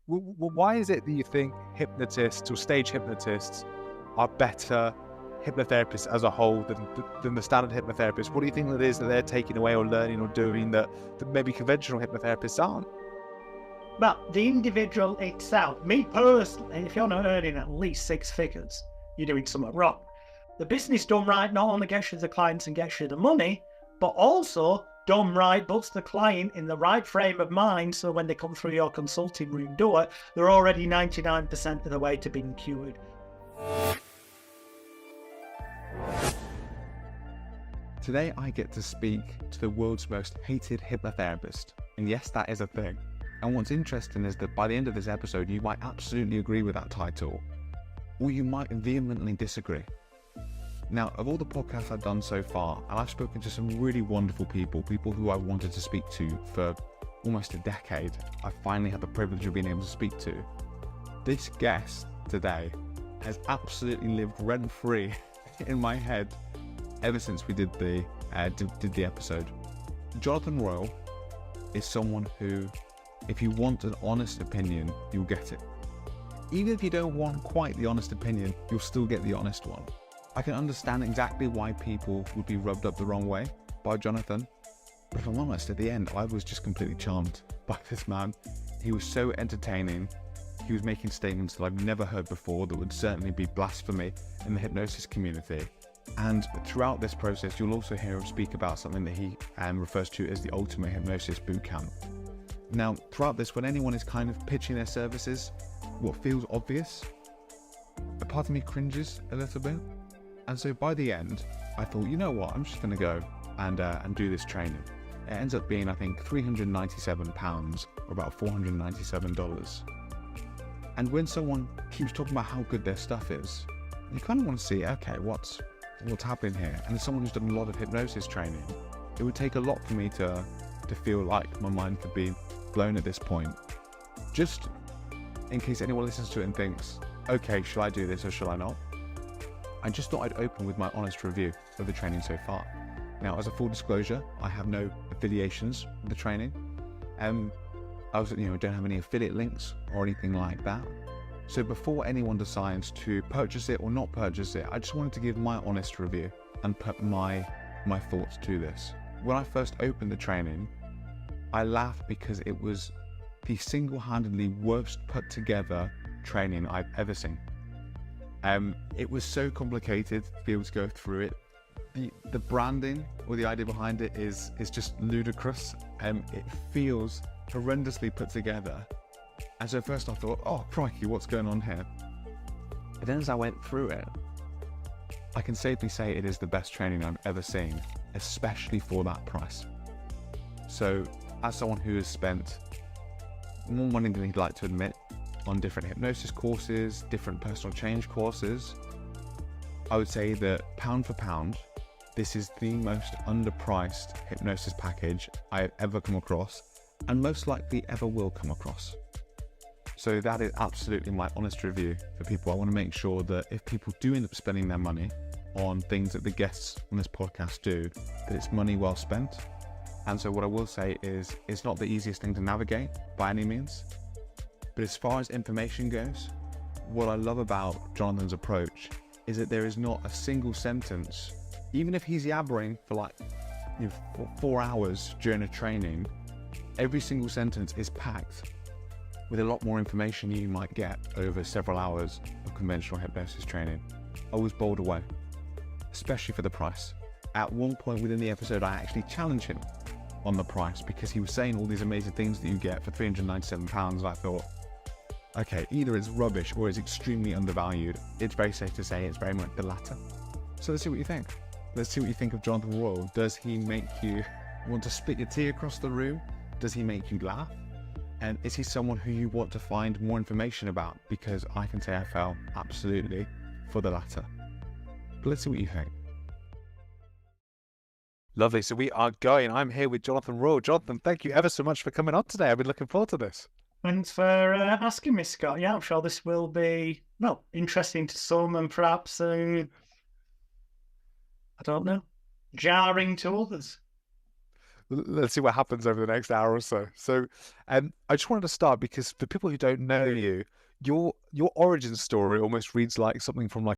Why is it that you think hypnotists or stage hypnotists are better hypnotherapists as a whole than the standard hypnotherapist? What do you think that is that they're taking away or learning or doing that maybe conventional hypnotherapists aren't? But the individual itself, me personally, if you're not earning at least six figures, you're doing something wrong. The business done right not only gets you the clients and gets you the money, but also done right puts the client in the right frame of mind, so when they come through your consulting room door, they're already 99% of the way to being cured. Today I get to speak to the world's most hated hypnotherapist. And yes, that is a thing. And what's interesting is that by the end of this episode, you might absolutely agree with that title, or you might vehemently disagree. Now, of all the podcasts I've done so far, and I've spoken to some really wonderful people who I wanted to speak to for almost a decade, I finally had the privilege of being able to speak to. This guest today has absolutely lived rent-free in my head ever since we did the episode. Jonathan ROYLE is someone who, if you want an honest opinion, you'll get it. Even if you don't want quite the honest opinion, you'll still get the honest one. I can understand exactly why people would be rubbed up the wrong way by Jonathan, but if I'm honest, at the end, I was just completely charmed by this man. He was so entertaining. He was making statements that I've never heard before that would certainly be blasphemy in the hypnosis community. And throughout this process, you'll also hear him speak about something that he refers to as the Ultimate Hypnosis Bootcamp. Now, throughout this, when anyone is kind of pitching their services, what feels obvious, a part of me cringes a little bit. And so by the end, I thought, you know what, I'm just going to go and do this training. It ends up being, I think, £397 or about $497. And when someone keeps talking about how good their stuff is, you kind of want to see, okay, what's happening here? And as someone who's done a lot of hypnosis training, it would take a lot for me to feel like my mind could be blown at this point. Just in case anyone listens to it and thinks, okay, shall I do this or shall I not? I just thought I'd open with my honest review of the training so far. Now, as a full disclosure, I have no affiliations with the training. I also, don't have any affiliate links or anything like that. So before anyone decides to purchase it or not purchase it, I just wanted to give my honest review and put my thoughts to this. When I first opened the training, I laughed because it was the single-handedly worst put together training I've ever seen. It was so complicated to be able to go through it. The branding or the idea behind it is just ludicrous. It feels horrendously put together. And so first I thought, oh crikey, what's going on here? But then as I went through it, I can safely say it is the best training I've ever seen, especially for that price. So as someone who has spent more money than he'd like to admit on different hypnosis courses, different personal change courses, I would say that pound for pound, this is the most underpriced hypnosis package I have ever come across, and most likely ever will come across. So that is absolutely my honest review for people. I want to make sure that if people do end up spending their money on things that the guests on this podcast do, that it's money well spent. And so what I will say is, it's not the easiest thing to navigate by any means. But as far as information goes, what I love about Jonathan's approach is that there is not a single sentence, even if he's yabbering for 4 hours during a training, every single sentence is packed with a lot more information you might get over several hours of conventional hypnosis training. I was bowled away, especially for the price. At one point within the episode, I actually challenged him on the price because he was saying all these amazing things that you get for £397, and I thought, okay, either it's rubbish or it's extremely undervalued. It's very safe to say it's very much the latter. So let's see what you think. Let's see what you think of Jonathan ROYLE. Does he make you want to spit your tea across the room? Does he make you laugh? And is he someone who you want to find more information about? Because I can say I fell absolutely for the latter. But let's see what you think. Lovely. So we are going. I'm here with Jonathan ROYLE. Jonathan, thank you ever so much for coming on today. I've been looking forward to this. Thanks for asking me, Scott. Yeah, I'm sure this will be, interesting to some and perhaps, I don't know, jarring to others. let's see what happens over the next hour or so. So, I just wanted to start because for people who don't know you, your origin story almost reads like something from like